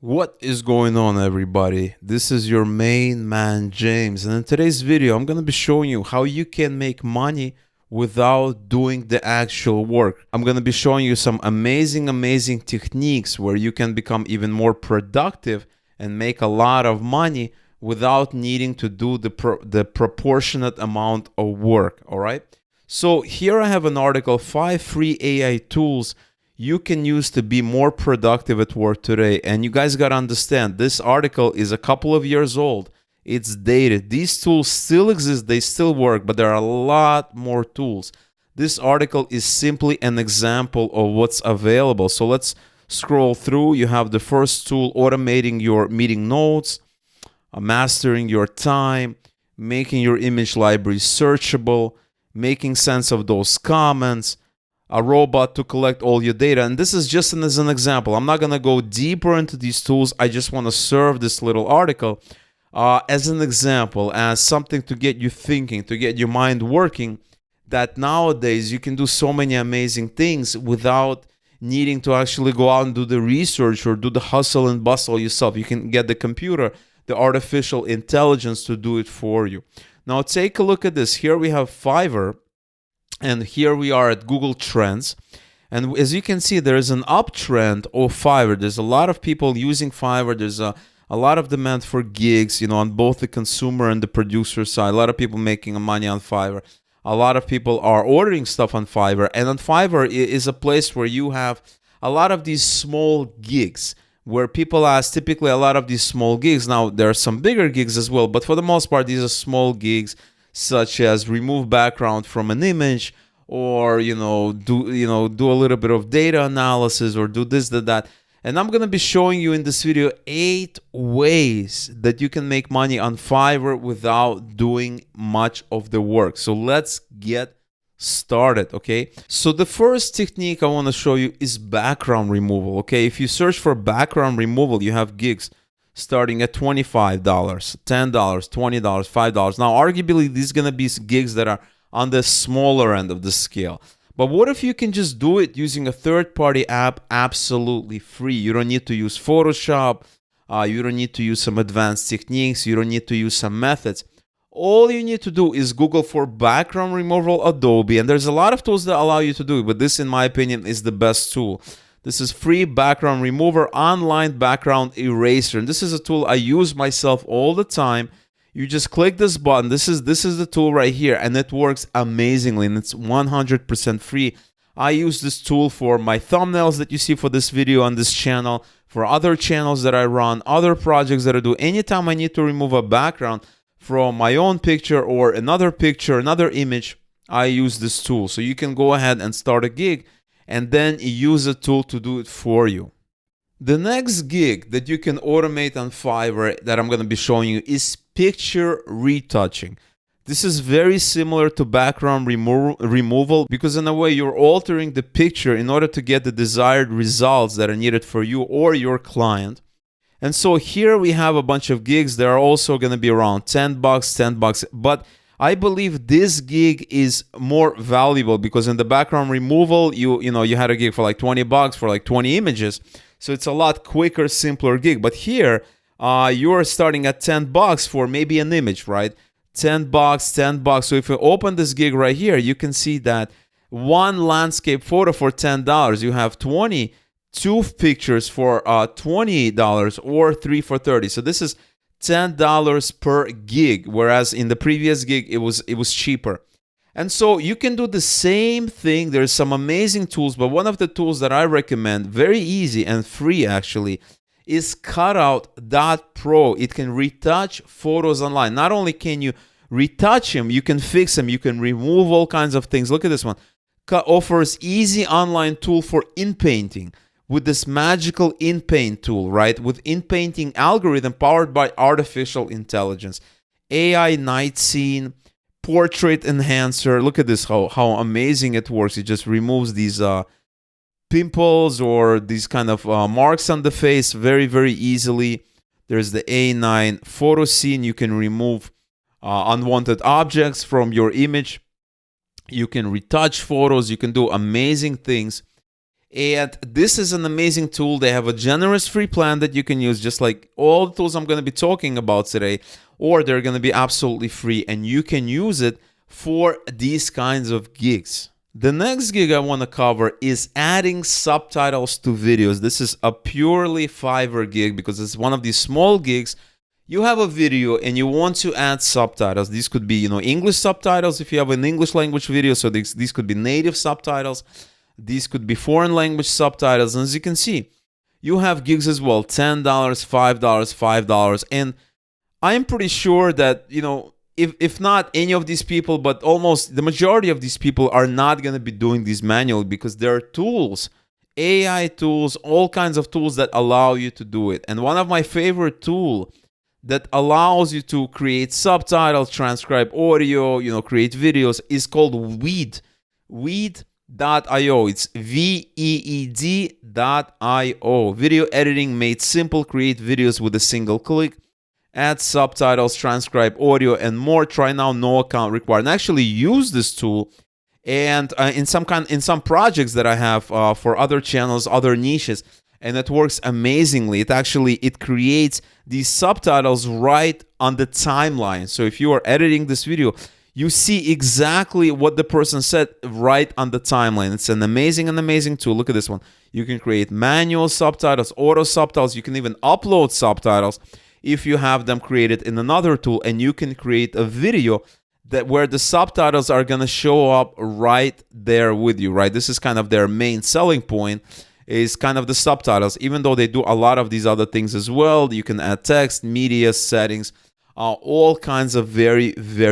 What is going on, everybody? This is your main man James, and in today's video I'm going to be showing you how you can make money without doing the actual work. I'm going to be showing you some amazing techniques where you can become even more productive and make a lot of money without needing to do the proportionate amount of work. All right, so here I have an article, 5 free AI tools you can use to be more productive at work today. And you guys got to understand, this article is a couple of years old. It's dated. These tools still exist, they still work, but there are a lot more tools. This article is simply an example of what's available. So let's scroll through. You have the first tool, automating your meeting notes, mastering your time, making your image library searchable, making sense of those comments, a robot to collect all your data. And this is just as an example. I'm not going to go deeper into these tools. I just want to serve this little article as an example, as something to get you thinking, to get your mind working, that nowadays you can do so many amazing things without needing to actually go out and do the research or do the hustle and bustle yourself. You can get the computer, the artificial intelligence to do it for you. Now take a look at this. Here we have Fiverr. And here we are at Google Trends. And as you can see, there is an uptrend of Fiverr. There's a lot of people using Fiverr. There's a lot of demand for gigs, on both the consumer and the producer side. A lot of people making money on Fiverr. A lot of people are ordering stuff on Fiverr. And on Fiverr is a place where you have a lot of these small gigs, where people ask typically a lot of these small gigs. Now, there are some bigger gigs as well, but for the most part, these are small gigs, such as remove background from an image, or do a little bit of data analysis, or do this, that. And I'm going to be showing you in this video 8 ways that you can make money on Fiverr without doing much of the work. So let's get started. Okay, so the first technique I want to show you is background removal. Okay, if you search for background removal, you have gigs starting at $25, $10, $20, $5. Now, arguably, these are going to be gigs that are on the smaller end of the scale. But what if you can just do it using a third-party app absolutely free? You don't need to use Photoshop. You don't need to use some advanced techniques. You don't need to use some methods. All you need to do is Google for background removal Adobe. And there's a lot of tools that allow you to do it, but this, in my opinion, is the best tool. This is free background remover, online background eraser. And this is a tool I use myself all the time. You just click this button. This is the tool right here, and it works amazingly, and it's 100% free. I use this tool for my thumbnails that you see for this video on this channel, for other channels that I run, other projects that I do. Anytime I need to remove a background from my own picture or another picture, another image, I use this tool. So you can go ahead and start a gig and then use a tool to do it for you. The next gig that you can automate on Fiverr that I'm going to be showing you is picture retouching. This is very similar to background removal, because in a way you're altering the picture in order to get the desired results that are needed for you or your client. And so here we have a bunch of gigs that are also going to be around $10, but I believe this gig is more valuable because in the background removal, you had a gig for like $20 for like 20 images. So it's a lot quicker, simpler gig. But here, you're starting at $10 for maybe an image, right? $10. So if you open this gig right here, you can see that one landscape photo for $10, you have 22 pictures for $20 or 3 for $30. So this is $10 per gig, whereas in the previous gig it was cheaper. And so you can do the same thing. There's some amazing tools, but one of the tools that I recommend, very easy and free actually, is Cutout.pro. It can retouch photos online. Not only can you retouch them, you can fix them, you can remove all kinds of things. Look at this one. Offers easy online tool for inpainting with this magical inpaint tool, right? With inpainting algorithm powered by artificial intelligence. AI night scene, portrait enhancer. Look at this, how amazing it works. It just removes these pimples or these kind of marks on the face very easily. There's the A9 photo scene. You can remove unwanted objects from your image. You can retouch photos. You can do amazing things. And this is an amazing tool. They have a generous free plan that you can use, just like all the tools I'm going to be talking about today, or they're going to be absolutely free, and you can use it for these kinds of gigs. The next gig I want to cover is adding subtitles to videos. This is a purely Fiverr gig because it's one of these small gigs. You have a video and you want to add subtitles. These could be, English subtitles if you have an English language video. So these could be native subtitles. These could be foreign language subtitles. And as you can see, you have gigs as well, $10, $5, $5. And I'm pretty sure that, if not any of these people, but almost the majority of these people are not going to be doing these manually, because there are tools, AI tools, all kinds of tools that allow you to do it. And one of my favorite tools that allows you to create subtitles, transcribe audio, create videos is called Weed. Weed.io. It's VEED.io. Video editing made simple. Create videos with a single click. Add subtitles, transcribe audio, and more. Try now, no account required. And actually use this tool, and in some projects that I have for other channels, other niches, and it works amazingly. It creates these subtitles right on the timeline. So if you are editing this video, you see exactly what the person said right on the timeline. It's an amazing tool. Look at this one. You can create manual subtitles, auto subtitles. You can even upload subtitles if you have them created in another tool, and you can create a video where the subtitles are going to show up right there with you, right? This is kind of their main selling point, is kind of the subtitles, even though they do a lot of these other things as well. You can add text, media, settings, all kinds of very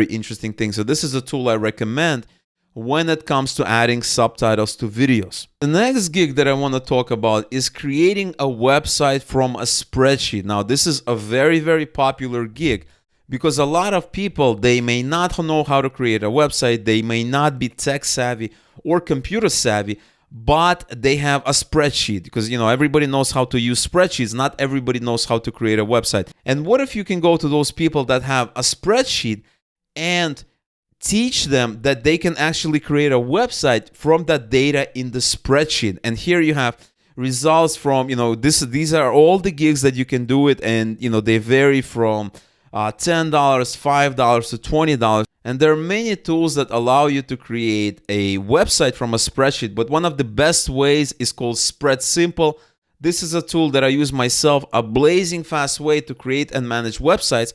interesting things. So this is a tool I recommend when it comes to adding subtitles to videos. The next gig that I want to talk about is creating a website from a spreadsheet. Now, this is a very popular gig because a lot of people, they may not know how to create a website, they may not be tech savvy or computer savvy, but they have a spreadsheet, because everybody knows how to use spreadsheets. Not everybody knows how to create a website. And what if you can go to those people that have a spreadsheet and teach them that they can actually create a website from that data in the spreadsheet? And here you have results from, these are all the gigs that you can do it, and they vary from $10, $5 to $20. And there are many tools that allow you to create a website from a spreadsheet, but one of the best ways is called Spread Simple. This is a tool that I use myself, a blazing fast way to create and manage websites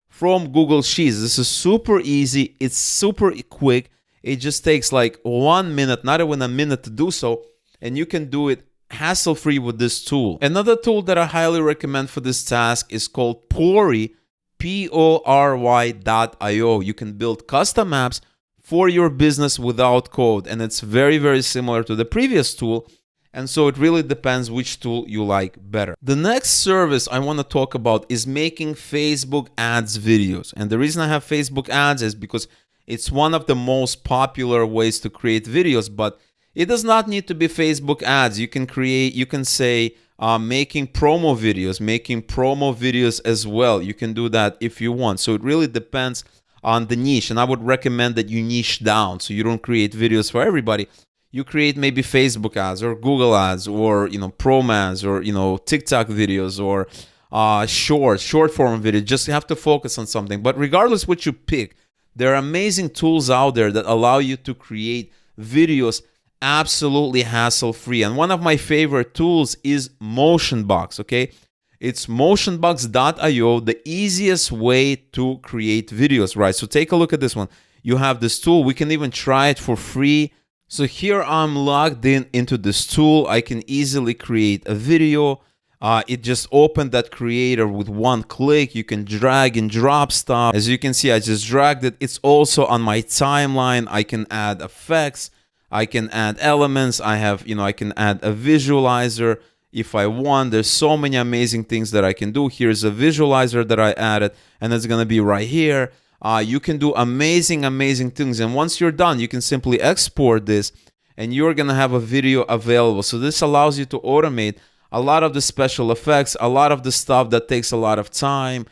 from Google Sheets. This is super easy. It's super quick. It just takes like 1 minute, not even a minute to do so, and you can do it hassle-free with this tool. Another tool that I highly recommend for this task is called Pory, Pory.io. You can build custom apps for your business without code, and it's very similar to the previous tool. And so it really depends which tool you like better. The next service I want to talk about is making Facebook ads videos. And the reason I have Facebook ads is because it's one of the most popular ways to create videos, but it does not need to be Facebook ads. You can say making promo videos as well. You can do that if you want. So it really depends on the niche. And I would recommend that you niche down so you don't create videos for everybody. You create maybe Facebook ads or Google ads or promo ads or TikTok videos or short form video. Just have to focus on something. But regardless what you pick, there are amazing tools out there that allow you to create videos absolutely hassle-free. And one of my favorite tools is Motionbox, okay? It's motionbox.io, the easiest way to create videos, right? So take a look at this one. You have this tool. We can even try it for free. So here I'm logged into this tool. I can easily create a video. It just opened that creator with one click. You can drag and drop stuff. As you can see, I just dragged it. It's also on my timeline. I can add effects. I can add elements. I can add a visualizer if I want. There's so many amazing things that I can do. Here's a visualizer that I added, and it's gonna be right here. You can do amazing things. And once you're done, you can simply export this, and you're gonna have a video available. So this allows you to automate a lot of the special effects, a lot of the stuff that takes a lot of time.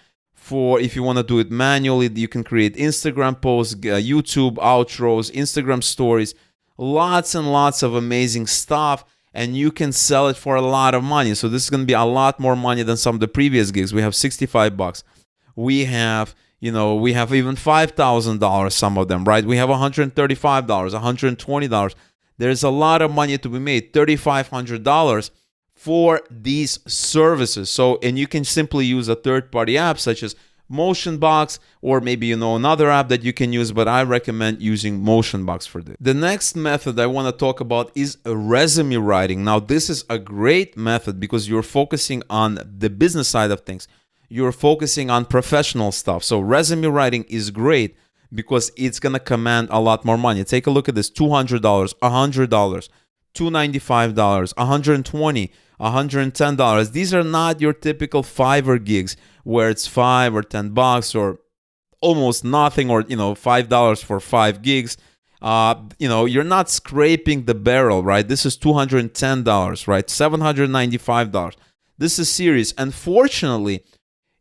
If you want to do it manually, you can create Instagram posts, YouTube outros, Instagram stories, lots and lots of amazing stuff. and you can sell it for a lot of money. So this is going to be a lot more money than some of the previous gigs. We have 65 bucks. We have, we have even $5,000, some of them, right? We have $135, $120. There's a lot of money to be made, $3,500 for these services. So, and you can simply use a third-party app such as Motionbox, or maybe another app that you can use, but I recommend using Motionbox for this. The next method I want to talk about is resume writing. Now, this is a great method because you're focusing on the business side of things. You're focusing on professional stuff. So resume writing is great because it's going to command a lot more money. Take a look at this: $200, $100, $295, $120, $110. These are not your typical Fiverr gigs where it's $5 or $10 or almost nothing, or $5 for 5 gigs. You're not scraping the barrel, right? This is $210, right? $795. This is serious. Unfortunately,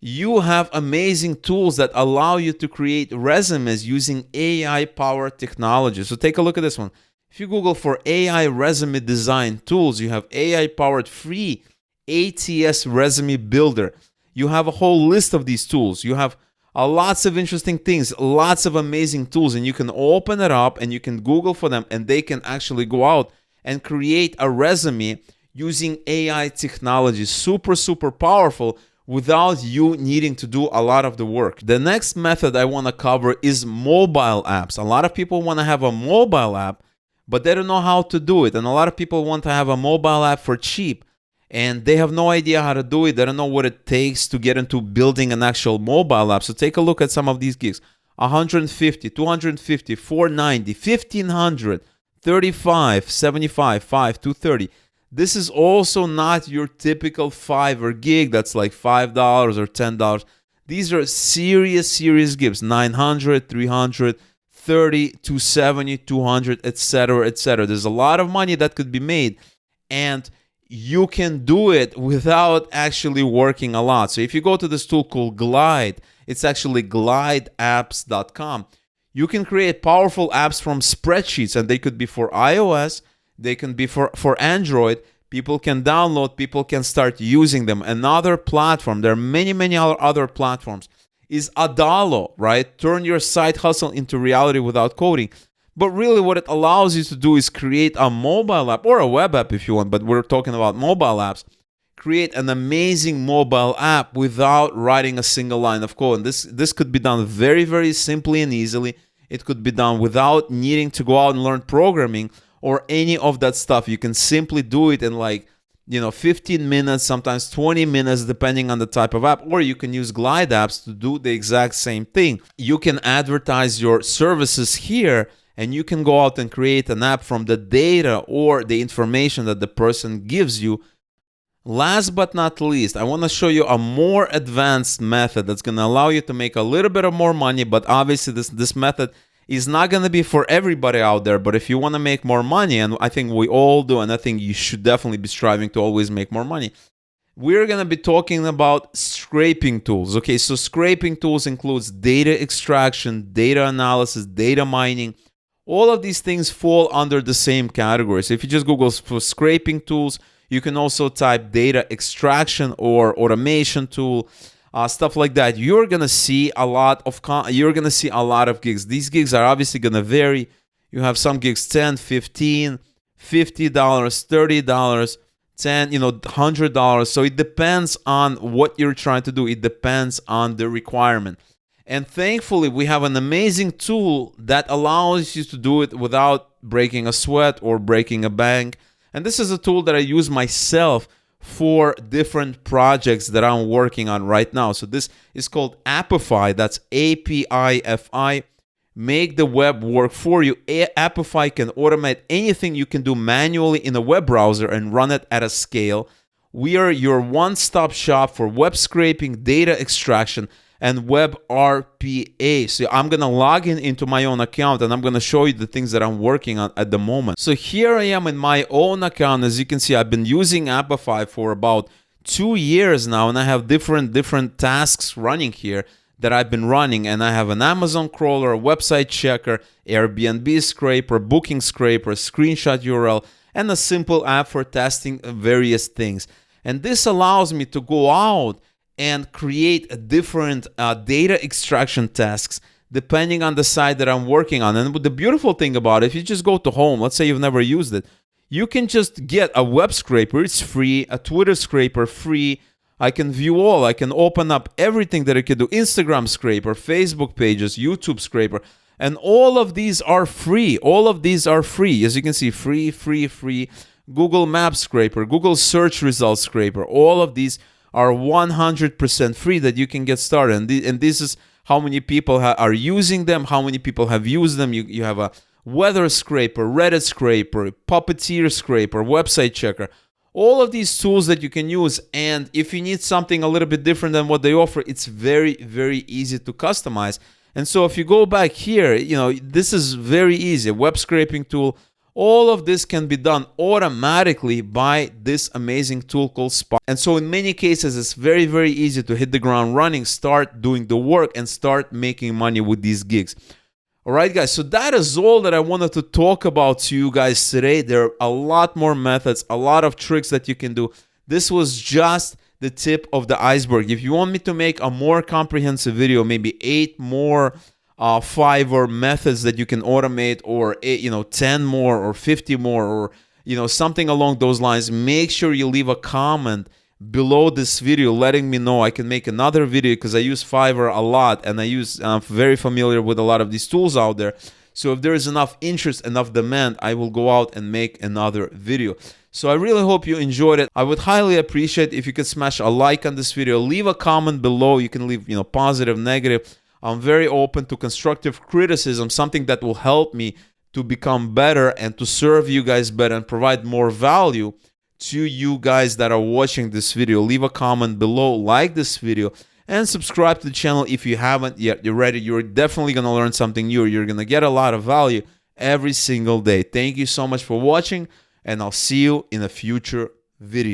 you have amazing tools that allow you to create resumes using AI-powered technology. So take a look at this one. If you Google for AI resume design tools, you have AI-powered free ATS resume builder. You have a whole list of these tools. You have lots of interesting things, lots of amazing tools, and you can open it up and you can Google for them, and they can actually go out and create a resume using AI technology. Super, super powerful without you needing to do a lot of the work. The next method I want to cover is mobile apps. A lot of people want to have a mobile app, but they don't know how to do it. And a lot of people want to have a mobile app for cheap, and they have no idea how to do it. They don't know what it takes to get into building an actual mobile app. So take a look at some of these gigs. 150, 250, 490, 1500, 35, 75, 5, 230. This is also not your typical Fiverr gig that's like $5 or $10. These are serious gigs. 900, 300, 30, 270, 200, etc., etc. There's a lot of money that could be made, and you can do it without actually working a lot. So if you go to this tool called Glide, it's actually glideapps.com. You can create powerful apps from spreadsheets, and they could be for iOS, they can be for Android. People can download, people can start using them. Another platform, there are many other platforms, is Adalo, right? Turn your side hustle into reality without coding. But really what it allows you to do is create a mobile app, or a web app if you want, but we're talking about mobile apps. Create an amazing mobile app without writing a single line of code. And this could be done very simply and easily. It could be done without needing to go out and learn programming or any of that stuff. You can simply do it in 15 minutes, sometimes 20 minutes, depending on the type of app. Or you can use Glide apps to do the exact same thing. You can advertise your services here, and you can go out and create an app from the data or the information that the person gives you. Last but not least, I want to show you a more advanced method that's going to allow you to make a little bit of more money, but obviously this method is not going to be for everybody out there. But if you want to make more money, and I think we all do, and I think you should definitely be striving to always make more money, we're going to be talking about scraping tools. Okay, so scraping tools includes data extraction, data analysis, data mining. All of these things fall under the same category. So if you just Google for scraping tools, you can also type data extraction or automation tool, stuff like that. You're gonna see a lot of gigs. These gigs are obviously gonna vary. You have some gigs $10, $15, $50, $30, $10, $100. So it depends on what you're trying to do. It depends on the requirement. And thankfully, we have an amazing tool that allows you to do it without breaking a sweat or breaking a bank. And this is a tool that I use myself for different projects that I'm working on right now. So this is called Appify. That's APIFI. Make the web work for you. Appify can automate anything you can do manually in a web browser and run it at a scale. We are your one-stop shop for web scraping, data extraction, and web RPA. So I'm going to log into my own account, and I'm going to show you the things that I'm working on at the moment. So here I am in my own account. As you can see, I've been using Appify for about 2 years now, and I have different tasks running here that I've been running. And I have an Amazon crawler, a website checker, Airbnb scraper, booking scraper, screenshot URL, and a simple app for testing various things. And this allows me to go out and create different data extraction tasks depending on the site that I'm working on. And the beautiful thing about it, if you just go to home, let's say you've never used it, you can just get a web scraper, it's free, a Twitter scraper, free. I can view all, I can open up everything that I can do, Instagram scraper, Facebook pages, YouTube scraper, and all of these are free. All of these are free. As you can see, free, free, free. Google Maps scraper, Google search results scraper, all of these are 100% free that you can get started. And this is how many people are using them, how many people have used them. You have a weather scraper, Reddit scraper, Puppeteer scraper, website checker, all of these tools that you can use. And if you need something a little bit different than what they offer, it's very, very easy to customize. And so if you go back here, this is very easy. Web scraping tool. All of this can be done automatically by this amazing tool called Spot. And so in many cases, it's very, very easy to hit the ground running, start doing the work, and start making money with these gigs. All right, guys, so that is all that I wanted to talk about to you guys today. There are a lot more methods, a lot of tricks that you can do. This was just the tip of the iceberg. If you want me to make a more comprehensive video, maybe 8 more Fiverr methods that you can automate, or 10 more or 50 more, or something along those lines, make sure you leave a comment below this video letting me know. I can make another video because I use Fiverr a lot, and I'm very familiar with a lot of these tools out there. So if there is enough interest, enough demand, I will go out and make another video. So I really hope you enjoyed it. I would highly appreciate if you could smash a like on this video, leave a comment below. You can leave positive, negative. I'm very open to constructive criticism, something that will help me to become better and to serve you guys better and provide more value to you guys that are watching this video. Leave a comment below, like this video, and subscribe to the channel if you haven't yet. You're definitely going to learn something new. You're going to get a lot of value every single day. Thank you so much for watching, and I'll see you in a future video.